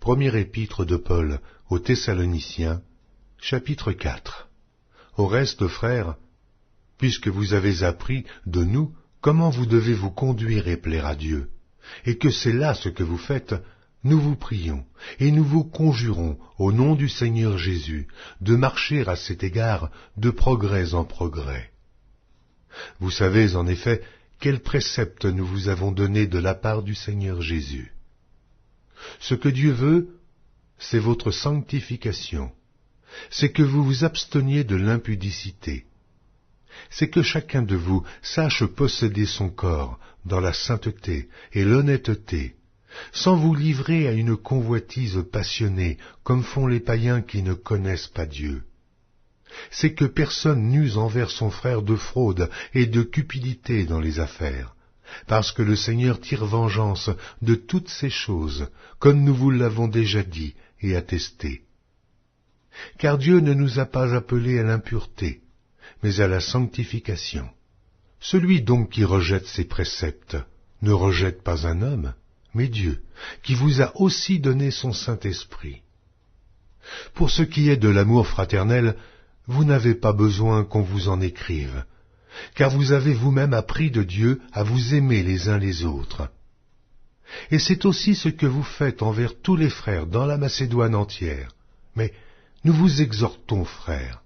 Première épître de Paul aux Thessaloniciens, chapitre 4. Au reste, frères, puisque vous avez appris de nous comment vous devez vous conduire et plaire à Dieu, et que c'est là ce que vous faites, nous vous prions et nous vous conjurons au nom du Seigneur Jésus de marcher à cet égard de progrès en progrès. Vous savez en effet quels préceptes nous vous avons donnés de la part du Seigneur Jésus. Ce que Dieu veut, c'est votre sanctification, c'est que vous vous absteniez de l'impudicité, c'est que chacun de vous sache posséder son corps dans la sainteté et l'honnêteté, sans vous livrer à une convoitise passionnée comme font les païens qui ne connaissent pas Dieu. C'est que personne n'use envers son frère de fraude et de cupidité dans les affaires, parce que le Seigneur tire vengeance de toutes ces choses, comme nous vous l'avons déjà dit et attesté. Car Dieu ne nous a pas appelés à l'impureté, mais à la sanctification. Celui donc qui rejette ses préceptes ne rejette pas un homme, mais Dieu, qui vous a aussi donné son Saint-Esprit. Pour ce qui est de l'amour fraternel, vous n'avez pas besoin qu'on vous en écrive, car vous avez vous-même appris de Dieu à vous aimer les uns les autres. Et c'est aussi ce que vous faites envers tous les frères dans la Macédoine entière. Mais nous vous exhortons, frères,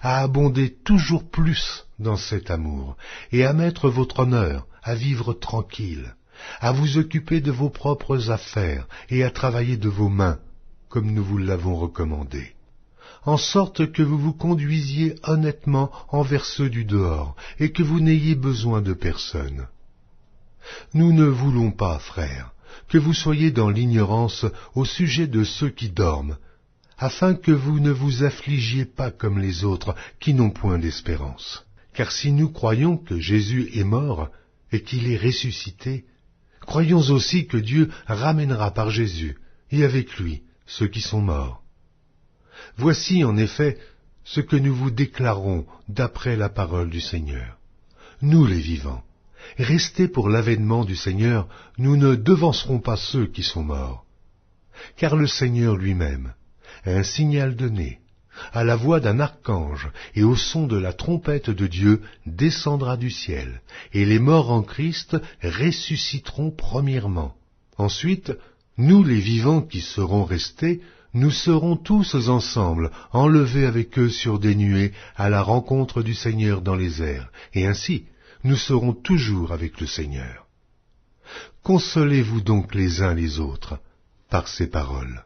à abonder toujours plus dans cet amour, et à mettre votre honneur à vivre tranquille, à vous occuper de vos propres affaires et à travailler de vos mains, comme nous vous l'avons recommandé, en sorte que vous vous conduisiez honnêtement envers ceux du dehors, et que vous n'ayez besoin de personne. Nous ne voulons pas, frères, que vous soyez dans l'ignorance au sujet de ceux qui dorment, afin que vous ne vous affligiez pas comme les autres qui n'ont point d'espérance. Car si nous croyons que Jésus est mort et qu'il est ressuscité, croyons aussi que Dieu ramènera par Jésus, et avec lui, ceux qui sont morts. Voici en effet ce que nous vous déclarons d'après la parole du Seigneur. Nous les vivants, restés pour l'avènement du Seigneur, nous ne devancerons pas ceux qui sont morts. Car le Seigneur lui-même, à un signal donné, à la voix d'un archange et au son de la trompette de Dieu, descendra du ciel, et les morts en Christ ressusciteront premièrement. Ensuite, nous les vivants qui serons restés, nous serons tous ensemble enlevés avec eux sur des nuées à la rencontre du Seigneur dans les airs, et ainsi nous serons toujours avec le Seigneur. Consolez-vous donc les uns les autres par ces paroles.